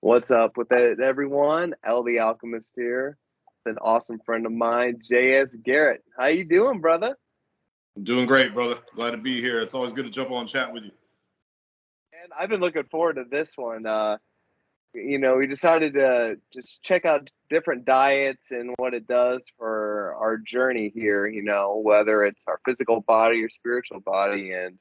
What's up with it, everyone? LB Alchemist here. An awesome friend of mine, JS Garrett. How you doing, brother? I'm doing great, brother. Glad to be here. It's always good to jump on and chat with you. And I've been looking forward to this one. We decided to just check out different diets and what it does for our journey here, whether it's our physical body or spiritual body. And,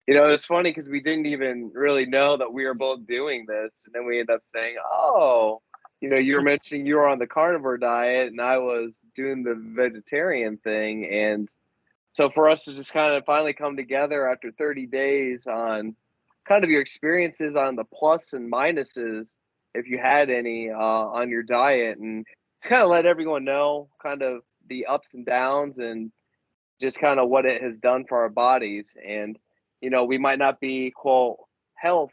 it's funny because we didn't even really know that we were both doing this. And then we ended up saying, oh, you were mentioning you were on the carnivore diet and I was doing the vegetarian thing. And so for us to just kind of finally come together after 30 days on kind of your experiences on the plus and minuses, if you had any, on your diet, and to kind of let everyone know kind of the ups and downs and just kind of what it has done for our bodies. And, we might not be, quote, health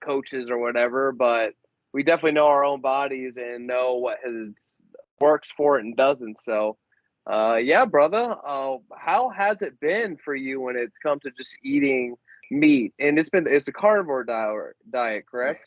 coaches or whatever, but we definitely know our own bodies and know what works for it and doesn't. So, yeah, brother, how has it been for you when it's come to just eating meat? And it's a carnivore diet, correct?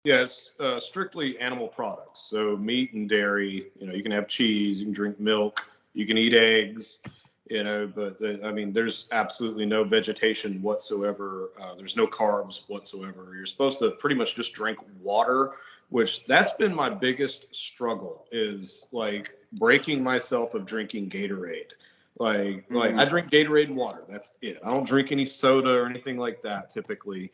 Yeah, it's strictly animal products. So meat and dairy, you can have cheese, you can drink milk, you can eat eggs, but I mean, there's absolutely no vegetation whatsoever. There's no carbs whatsoever. You're supposed to pretty much just drink water, which that's been my biggest struggle is like breaking myself of drinking Gatorade. Like I drink Gatorade water. That's it. I don't drink any soda or anything like that typically.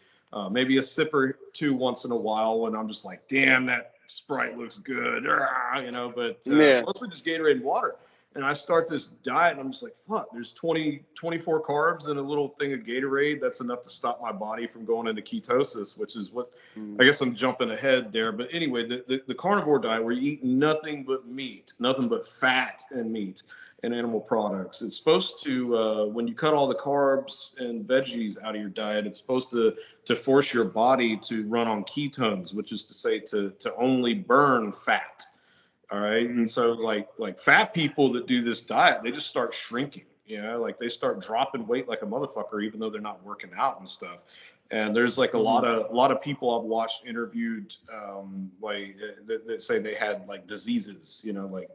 Maybe a sip or two once in a while when I'm just like, damn, that Sprite looks good, but Yeah. mostly just Gatorade and water. And I start this diet and I'm just like, fuck, there's 24 carbs in a little thing of Gatorade. That's enough to stop my body from going into ketosis, which is what I guess I'm jumping ahead there. But anyway, the carnivore diet where you eat nothing but meat, nothing but fat and meat and animal products. It's supposed to, when you cut all the carbs and veggies out of your diet, it's supposed to force your body to run on ketones, which is to say to only burn fat. All right. And so like fat people that do this diet, they just start shrinking, like they start dropping weight like a motherfucker, even though they're not working out and stuff. And there's like a lot of people I've watched interviewed, that say they had like diseases,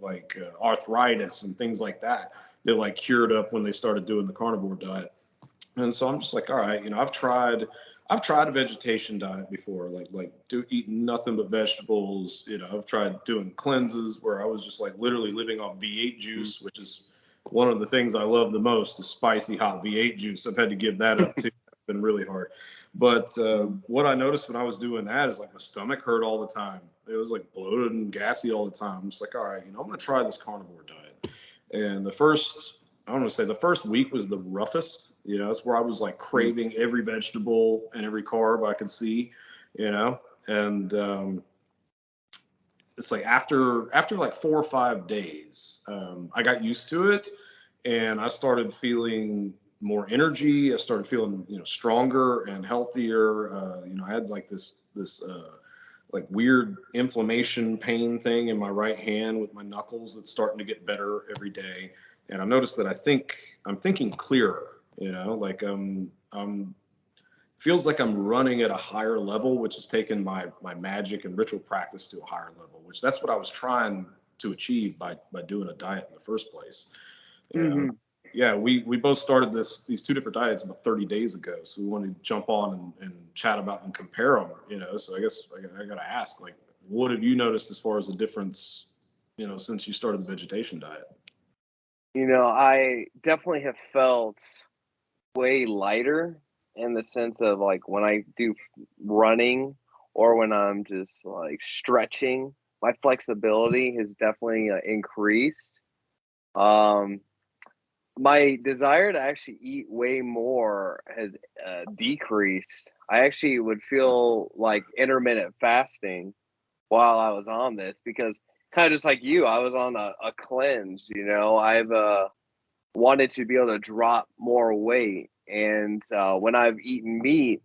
like arthritis and things like that. They like cured up when they started doing the carnivore diet. And so I'm just like, all right, I've tried a vegetation diet before, like eating nothing but vegetables. I've tried doing cleanses where I was just like literally living off V8 juice, which is one of the things I love the most is spicy hot V8 juice. I've had to give that up too. It's been really hard. But what I noticed when I was doing that is like my stomach hurt all the time. It was like bloated and gassy all the time. I'm just like, all right, I'm going to try this carnivore diet. And I want to say the first week was the roughest. That's where I was like craving every vegetable and every carb I could see, and it's like after like 4 or 5 days, I got used to it and I started feeling more energy. I started feeling, stronger and healthier. I had like this like weird inflammation pain thing in my right hand with my knuckles that's starting to get better every day. And I noticed that I'm thinking clearer, like feels like I'm running at a higher level, which has taken my magic and ritual practice to a higher level, which that's what I was trying to achieve by doing a diet in the first place. And yeah, we both started these two different diets about 30 days ago. So we wanted to jump on and chat about and compare them, So I guess I got to ask, like, what have you noticed as far as the difference, since you started the vegetation diet? I definitely have felt way lighter in the sense of like when I do running or when I'm just like stretching, my flexibility has definitely increased. Um, my desire to actually eat way more has decreased. I actually would feel like intermittent fasting while I was on this because kind of just like you, I was on a cleanse, I've wanted to be able to drop more weight. And when I've eaten meat,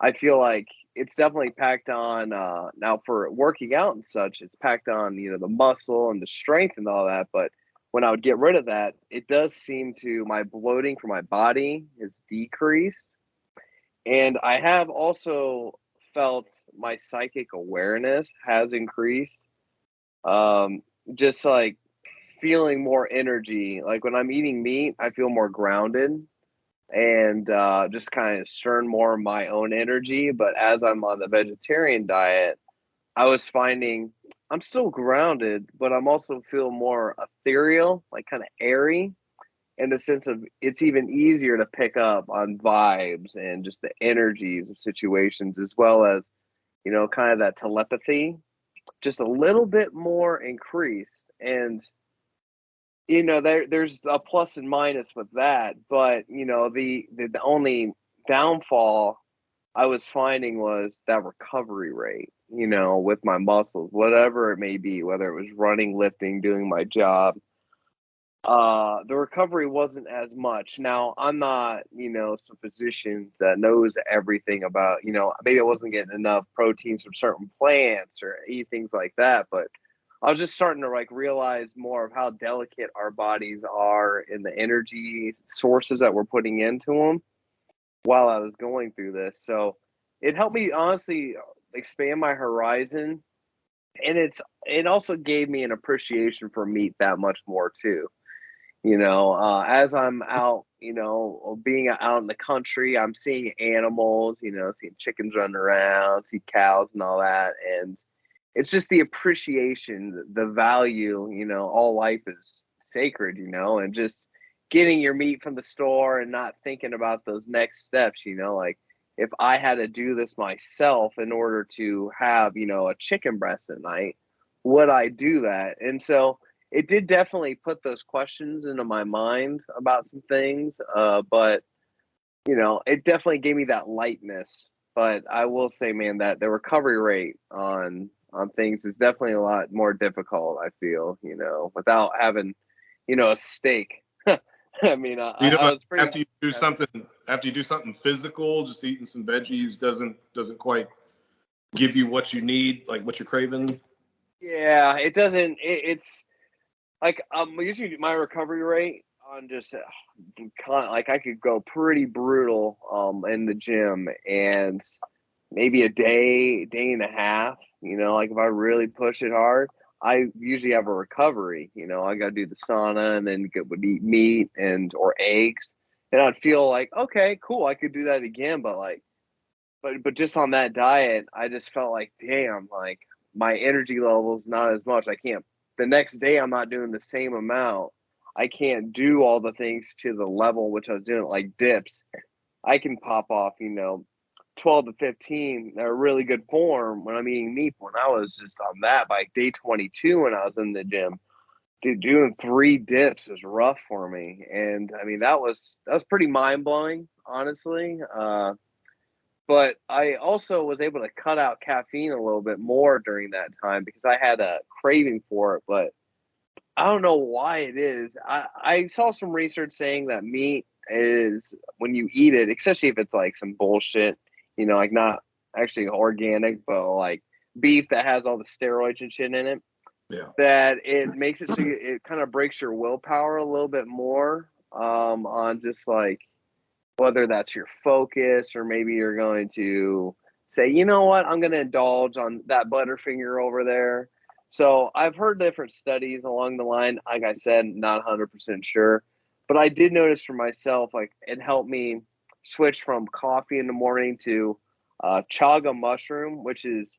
I feel like it's definitely packed on, now for working out and such, it's packed on, the muscle and the strength and all that. But when I would get rid of that, it does seem to, my bloating for my body has decreased. And I have also felt my psychic awareness has increased. Just like feeling more energy. Like when I'm eating meat, I feel more grounded and just kind of stern more of my own energy. But as I'm on the vegetarian diet, I was finding I'm still grounded, but I'm also feel more ethereal, like kind of airy, in the sense of it's even easier to pick up on vibes and just the energies of situations, as well as, kind of that telepathy, just a little bit more increased. And, there's a plus and minus with that. But, the only downfall I was finding was that recovery rate, with my muscles, whatever it may be, whether it was running, lifting, doing my job. The recovery wasn't as much. Now, I'm not, some physician that knows everything about, maybe I wasn't getting enough proteins from certain plants or eat things like that, but I was just starting to like realize more of how delicate our bodies are and the energy sources that we're putting into them while I was going through this. So it helped me honestly expand my horizon, and it also gave me an appreciation for meat that much more too. As I'm out, being out in the country, I'm seeing animals, seeing chickens running around, see cows and all that. And it's just the appreciation, the value, all life is sacred, and just getting your meat from the store and not thinking about those next steps, like if I had to do this myself in order to have, a chicken breast at night, would I do that? And so, it did definitely put those questions into my mind about some things, but it definitely gave me that lightness. But I will say, man, that the recovery rate on things is definitely a lot more difficult. I feel, without having, a steak. I mean, I was pretty after you do something physical, just eating some veggies doesn't quite give you what you need, like what you're craving. Yeah, it doesn't. It's like usually my recovery rate on just like I could go pretty brutal in the gym, and maybe a day and a half, like if I really push it hard, I usually have a recovery. I got to do the sauna and then would eat meat and or eggs, and I'd feel like, okay, cool, I could do that again. But like, but just on that diet, I just felt like, damn, like my energy level's not as much. I can't. The next day, I'm not doing the same amount. I can't do all the things to the level which I was doing, like dips. I can pop off, 12 to 15. They're really good form when I'm eating meat. When I was just on that by day 22, when I was in the gym, dude, doing 3 dips was rough for me. And I mean, that was pretty mind blowing, honestly. But I also was able to cut out caffeine a little bit more during that time because I had a craving for it. But I don't know why it is. I saw some research saying that meat is, when you eat it, especially if it's like some bullshit, like not actually organic, but like beef that has all the steroids and shit in it, Yeah. that it makes it so it kind of breaks your willpower a little bit more, on just like whether that's your focus, or maybe you're going to say, you know what, I'm going to indulge on that Butterfinger over there. So I've heard different studies along the line. Like I said, not 100% sure, but I did notice for myself, like it helped me switch from coffee in the morning to chaga mushroom, which is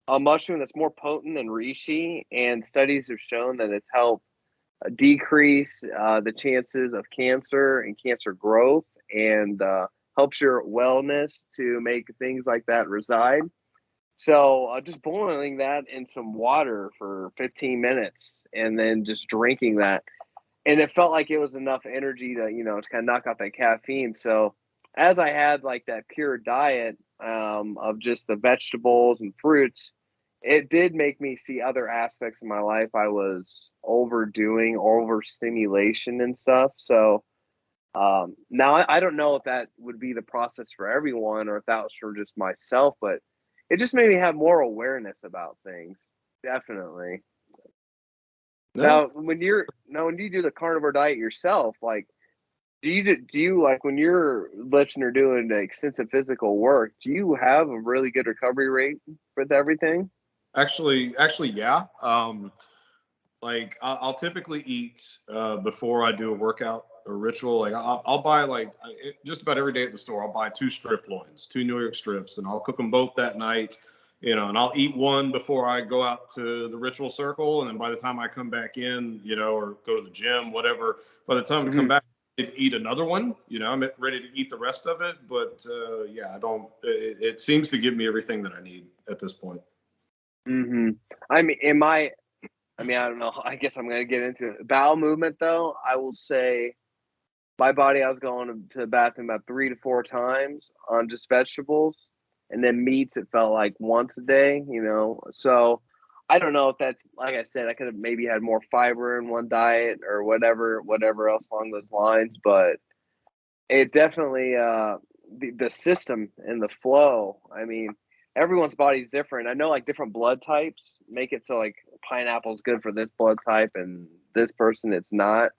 a mushroom that's more potent than reishi, and studies have shown that it's helped decrease the chances of cancer and cancer growth, and helps your wellness to make things like that reside. So just boiling that in some water for 15 minutes and then just drinking that. And it felt like it was enough energy to, to kind of knock out that caffeine. So as I had like that pure diet of just the vegetables and fruits, it did make me see other aspects of my life I was overdoing, overstimulation and stuff. So now I don't know if that would be the process for everyone or if that was for just myself, but it just made me have more awareness about things. Definitely. No. Now, when you do the carnivore diet yourself, like Do you like when you're lifting or doing extensive physical work? Do you have a really good recovery rate with everything? Actually, yeah. Like I'll typically eat before I do a workout or ritual. Like I'll buy like just about every day at the store. I'll buy 2 strip loins, 2 New York strips, and I'll cook them both that night. And I'll eat one before I go out to the ritual circle, and then by the time I come back in, or go to the gym, whatever. By the time I come Hmm. back, I eat another one. I'm ready to eat the rest of it. But yeah, I don't. It seems to give me everything that I need at this point. Hmm. I mean, I don't know. I guess I'm gonna get into it. Bowel movement, though. I will say, my body, I was going to the bathroom about 3 to 4 times on just vegetables, and then meats. It felt like once a day. So I don't know if that's, like I said, I could have maybe had more fiber in one diet or whatever else along those lines, but it definitely the system and the flow. I mean, everyone's body's different. I know like different blood types make it so like pineapple's good for this blood type and this person it's not.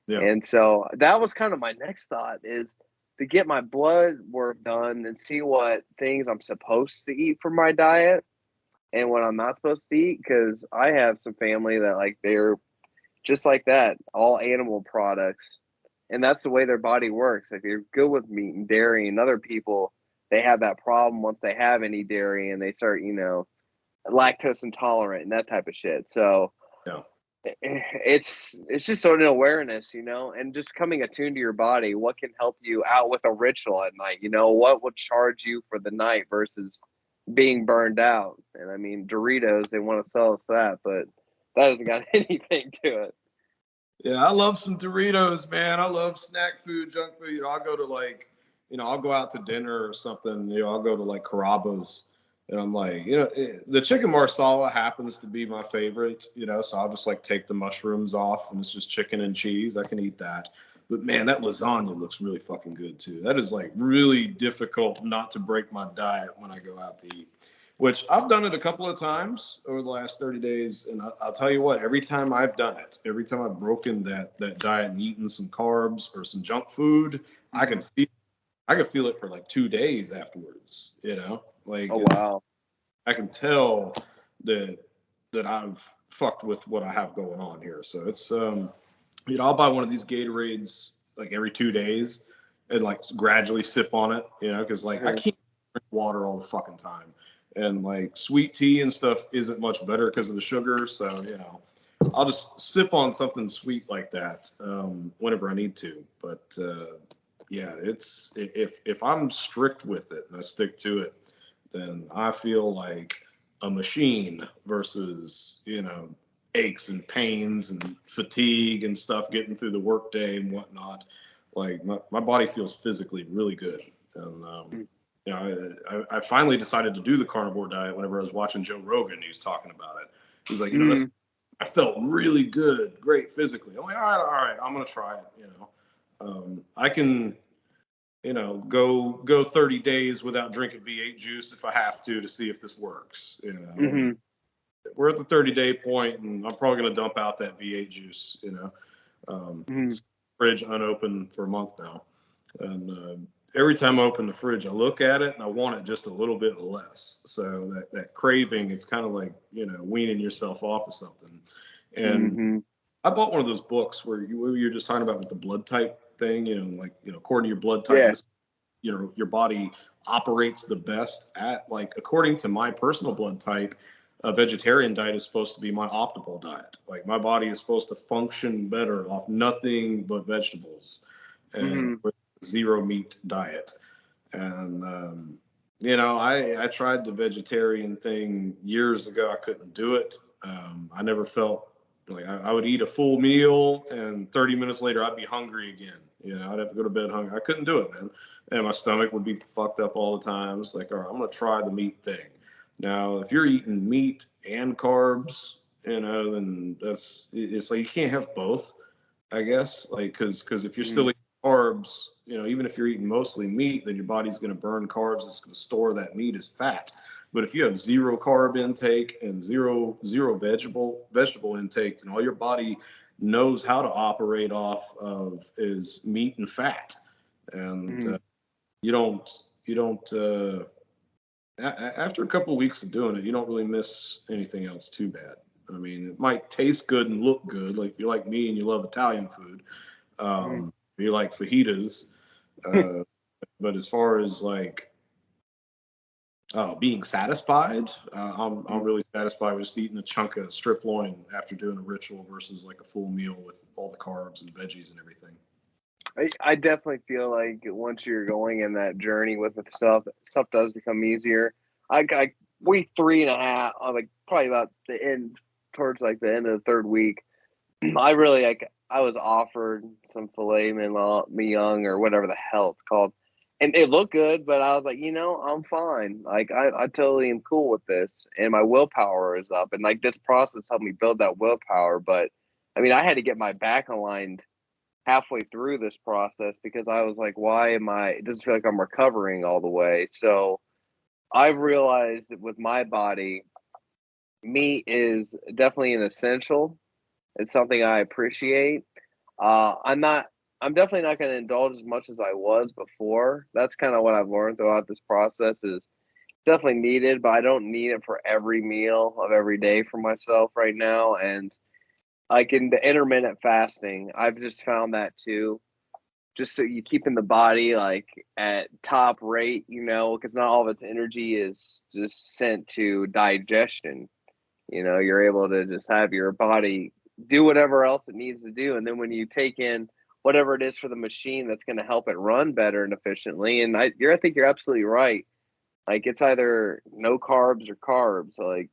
Yeah. And so that was kind of my next thought is to get my blood work done and see what things I'm supposed to eat for my diet and what I'm not supposed to eat, because I have some family that like they're just like that, all animal products, and that's the way their body works. Like they're good with meat and dairy, and other people they have that problem once they have any dairy and they start, lactose intolerant and that type of shit. So Yeah. it's just sort of an awareness, and just coming attuned to your body. What can help you out with a ritual at night? What would charge you for the night versus being burned out? And I mean, Doritos, they want to sell us that, but that hasn't got anything to it. Yeah, I love some Doritos, man. I love snack food, junk food. I'll go to I'll go out to dinner or something. I'll go to like Carrabba's, and I'm like, the chicken marsala happens to be my favorite. So I'll just like take the mushrooms off, and it's just chicken and cheese. I can eat that. But man, that lasagna looks really fucking good too. That is like really difficult not to break my diet when I go out to eat, which I've done it a couple of times over the last 30 days. And I'll tell you what, every time I've done it, every time I've broken that diet and eaten some carbs or some junk food, I can Mhm. feel I can feel it for like 2 days afterwards, like Oh wow. I can tell that I've fucked with what I have going on here. So it's I'll buy one of these Gatorades like every 2 days and like gradually sip on it, because like I Mhm. can't drink water all the fucking time. And like sweet tea and stuff isn't much better because of the sugar. So, I'll just sip on something sweet like that whenever I need to. But yeah, it's if I'm strict with it and I stick to it, then I feel like a machine versus, aches and pains and fatigue and stuff getting through the workday and whatnot. Like my body feels physically really good. And, I finally decided to do the carnivore diet whenever I was watching Joe Rogan. He was talking about it. He's like, that's, Mm. I felt really good, great physically. I'm like, all right, I'm going to try it. I can, go 30 days without drinking V8 juice if I have to see if this works. Mhm. We're at the 30-day point, and I'm probably going to dump out that V8 juice. Mhm. It's fridge unopened for a month now, and every time I open the fridge, I look at it and I want it just a little bit less. So that craving is kind of like weaning yourself off of something. And Mhm. I bought one of those books where you're just talking about with the blood type thing. Like according to your blood type, Yeah. this your body operates the best at. Like according to my personal blood type, a vegetarian diet is supposed to be my optimal diet. Like my body is supposed to function better off nothing but vegetables and Mhm. with zero meat diet. And I tried the vegetarian thing years ago. I couldn't do it. I never felt like I would eat a full meal and 30 minutes later I'd be hungry again. I'd have to go to bed hungry. I couldn't do it, man. And my stomach would be fucked up all the time. It's like, all right, I'm gonna try the meat thing. Now, if you're eating meat and carbs, then it's like you can't have both, I guess. Like, because if you're still Mhm. eating carbs, even if you're eating mostly meat, then your body's going to burn carbs. It's going to store that meat as fat. But if you have zero carb intake and zero vegetable intake, then all your body knows how to operate off of is meat and fat. And you don't after a couple of weeks of doing it, you don't really miss anything else too bad. I mean, it might taste good and look good. Like if you're like me and you love Italian food, you like fajitas. But as far as like being satisfied, I'm really satisfied with just eating a chunk of strip loin after doing a ritual versus like a full meal with all the carbs and veggies and everything. I definitely feel like once you're going in that journey with the stuff does become easier. I week 3.5, like probably about the end, towards like the end of the third week, I really I was offered some filet mignon or whatever the hell it's called, and it looked good, but I was like, I'm fine. Like I totally am cool with this, and my willpower is up, and like this process helped me build that willpower. But I mean, I had to get my back aligned halfway through this process because I was like, why am I? It doesn't feel like I'm recovering all the way. So I've realized that with my body, meat is definitely an essential. It's something I appreciate. I'm definitely not going to indulge as much as I was before. That's kind of what I've learned throughout this process is definitely needed, but I don't need it for every meal of every day for myself right now. And like in the intermittent fasting, I've just found that too. Just so you keeping the body like at top rate, because not all of its energy is just sent to digestion. You're able to just have your body do whatever else it needs to do. And then when you take in whatever it is for the machine that's going to help it run better and efficiently, and I think you're absolutely right. Like it's either no carbs or carbs. Like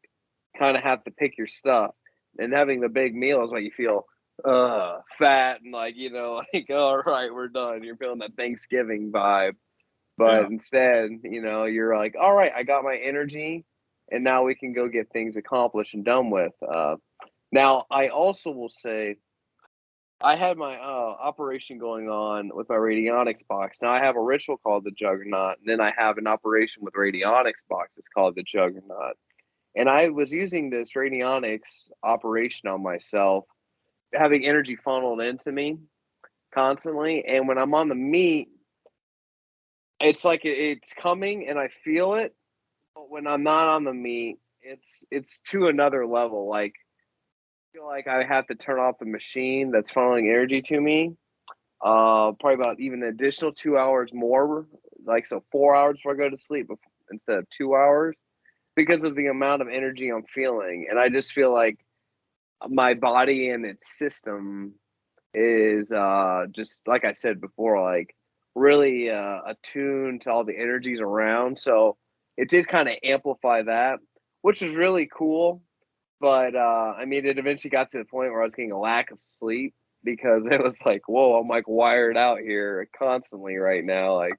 kind of have to pick your stuff. And having the big meal is what you feel fat and like, like, all right, we're done. You're feeling that Thanksgiving vibe. But instead, you're like, all right, I got my energy and now we can go get things accomplished and done with. Now, I also will say I had my operation going on with my Radionics box. Now, I have a ritual called the Juggernaut, and then I have an operation with Radionics box. It's called the Juggernaut. And I was using this Radionics operation on myself, having energy funneled into me constantly. And when I'm on the meat, it's like it's coming and I feel it. But when I'm not on the meat, it's to another level. Like I feel like I have to turn off the machine that's funneling energy to me. Probably about even an additional 2 hours more. Like so 4 hours before I go to sleep instead of 2 hours because of the amount of energy I'm feeling. And I just feel like my body and its system is just like I said before, like really attuned to all the energies around. So it did kind of amplify that, which is really cool. But I mean, it eventually got to the point where I was getting a lack of sleep because it was like, whoa, I'm like wired out here constantly right now. Like,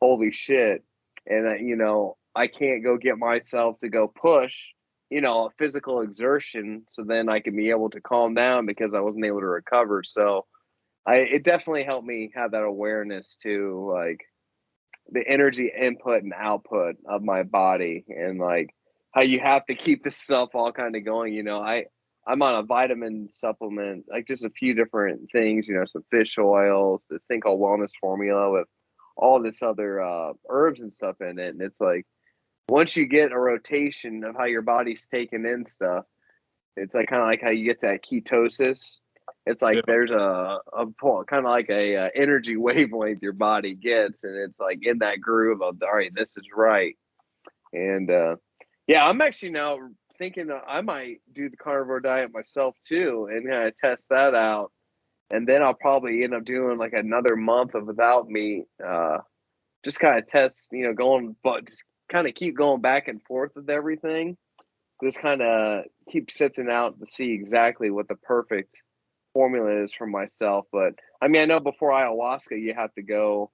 holy shit. And, I can't go get myself to go push, a physical exertion. So then I can be able to calm down because I wasn't able to recover. So it definitely helped me have that awareness too, like the energy input and output of my body and like how you have to keep this stuff all kind of going. I'm on a vitamin supplement, like just a few different things, some fish oils, this thing called Wellness Formula with all this other herbs and stuff in it. And it's like, once you get a rotation of how your body's taking in stuff, it's like kind of like how you get that ketosis. It's like there's a kind of like a energy wavelength your body gets, and it's like in that groove of all right, this is right. And yeah, I'm actually now thinking I might do the carnivore diet myself too, and kind of test that out. And then I'll probably end up doing like another month of without meat. Just kind of test, going, but just kind of keep going back and forth with everything. Just kind of keep sifting out to see exactly what the perfect formula is for myself. But I mean, I know before ayahuasca, you have to go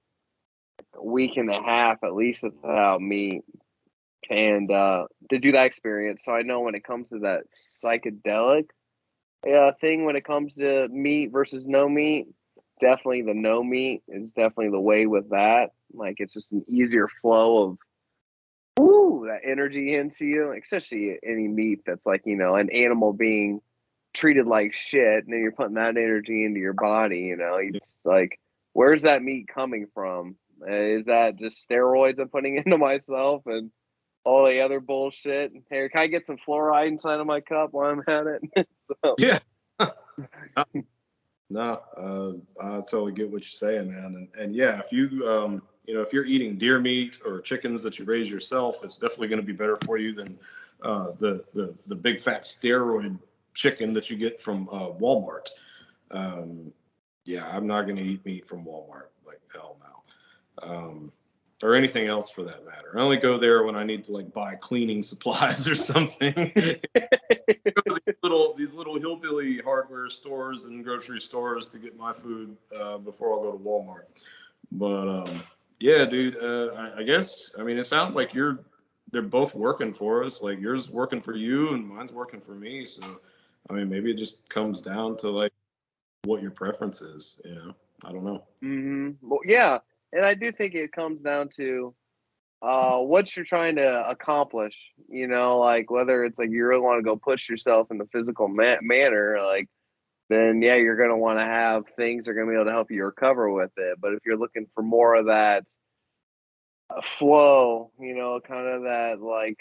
a week and a half at least without meat and to do that experience. So I know when it comes to that psychedelic thing, when it comes to meat versus no meat, definitely the no meat is definitely the way with that. Like it's just an easier flow of that energy into you, especially any meat that's like, an animal being treated like shit, and then you're putting that energy into your body. You know, it's like, where's that meat coming from? Is that just steroids I'm putting into myself and all the other bullshit? Hey, can I get some fluoride inside of my cup while I'm at it? So. Yeah. No, I totally get what you're saying, man. And yeah, if you if you're eating deer meat or chickens that you raise yourself, it's definitely going to be better for you than the big fat steroid chicken that you get from Walmart. Yeah, I'm not going to eat meat from Walmart. Like, hell no. Or anything else for that matter. I only go there when I need to like buy cleaning supplies or something. these little hillbilly hardware stores and grocery stores to get my food before I'll go to Walmart. But yeah, dude, I guess, I mean, it sounds like they're both working for us. Like, yours working for you and mine's working for me. So, I mean, maybe it just comes down to like what your preference is, you know? I don't know. Well, yeah, and I do think it comes down to what you're trying to accomplish. You know, like whether it's like you really want to go push yourself in the physical manner, like then yeah, you're going to want to have things that are going to be able to help you recover with it. But if you're looking for more of that flow, you know, kind of that like,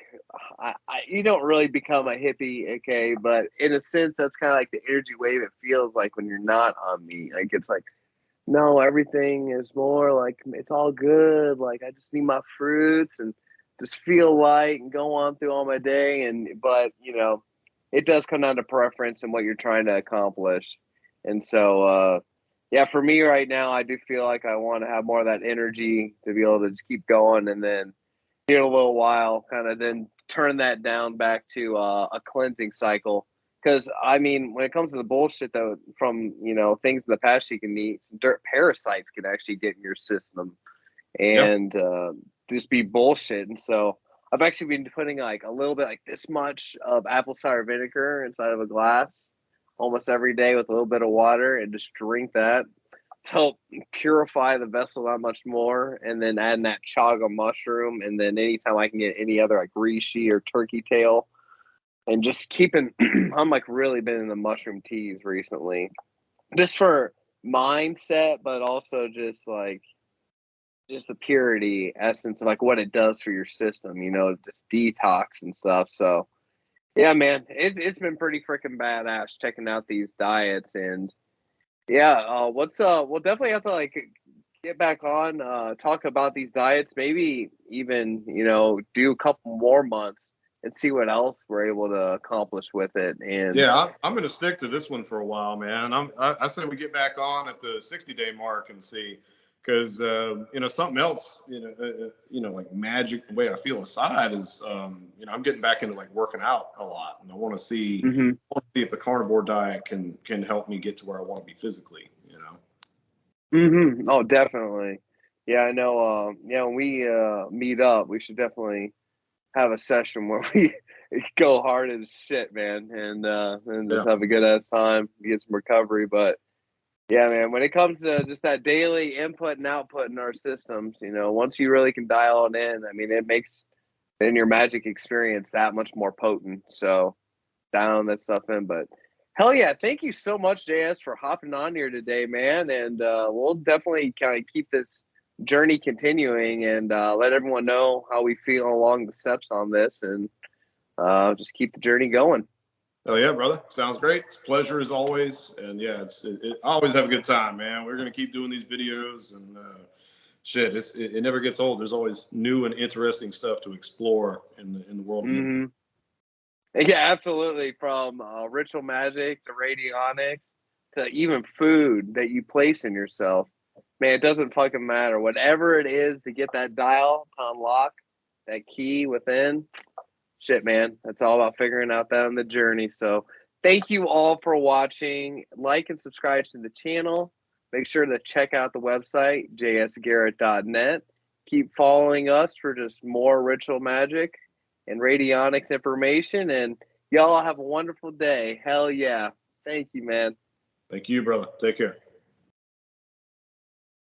you don't really become a hippie, okay? But in a sense, that's kind of like the energy wave it feels like when you're not on meat. Like it's like, no, everything is more like it's all good. Like I just need my fruits and just feel light and go on through all my day. But you know, it does come down to preference and what you're trying to accomplish. And so, yeah, for me right now, I do feel like I want to have more of that energy to be able to just keep going, and then in a little while, kind of then turn that down back to a cleansing cycle. Because I mean, when it comes to the bullshit though, from things in the past you can eat, some dirt parasites can actually get in your system and just be bullshit. And so I've actually been putting like a little bit, like this much of apple cider vinegar inside of a glass almost every day with a little bit of water, and just drink that to help purify the vessel that much more. And then adding that chaga mushroom, and then anytime I can get any other like reishi or turkey tail, and just keeping I'm like really been in the mushroom teas recently, just for mindset, but also just the purity essence of like what it does for your system, just detox and stuff. So yeah, man, it's been pretty freaking badass checking out these diets. And yeah, we'll definitely have to like get back on, talk about these diets, maybe even do a couple more months and see what else we're able to accomplish with it. And yeah, I'm going to stick to this one for a while, man. I said we get back on at the 60-day mark and see, because something else, like magic, the way I feel aside is, I'm getting back into like working out a lot, and I want to see, if the carnivore diet can help me get to where I want to be physically, Oh, definitely. Yeah, I know. When we meet up, we should definitely have a session where we go hard as shit, man, and just have a good ass time, get some recovery. But yeah, man, when it comes to just that daily input and output in our systems, once you really can dial it in, I mean, it makes then your magic experience that much more potent. So dialing that stuff in. But hell yeah, thank you so much, JS, for hopping on here today, man. And we'll definitely kind of keep this journey continuing, and let everyone know how we feel along the steps on this, and just keep the journey going. Oh yeah, brother. Sounds great. It's a pleasure as always. And yeah, I always have a good time, man. We're going to keep doing these videos, and shit, it never gets old. There's always new and interesting stuff to explore in the world. Yeah, absolutely. From ritual magic to radionics to even food that you place in yourself. Man, it doesn't fucking matter. Whatever it is to get that dial to unlock that key within, shit, man. That's all about figuring out that on the journey. So thank you all for watching. Like and subscribe to the channel. Make sure to check out the website, jsgarrett.net. Keep following us for just more ritual magic and radionics information. And y'all have a wonderful day. Hell yeah. Thank you, man. Thank you, brother. Take care.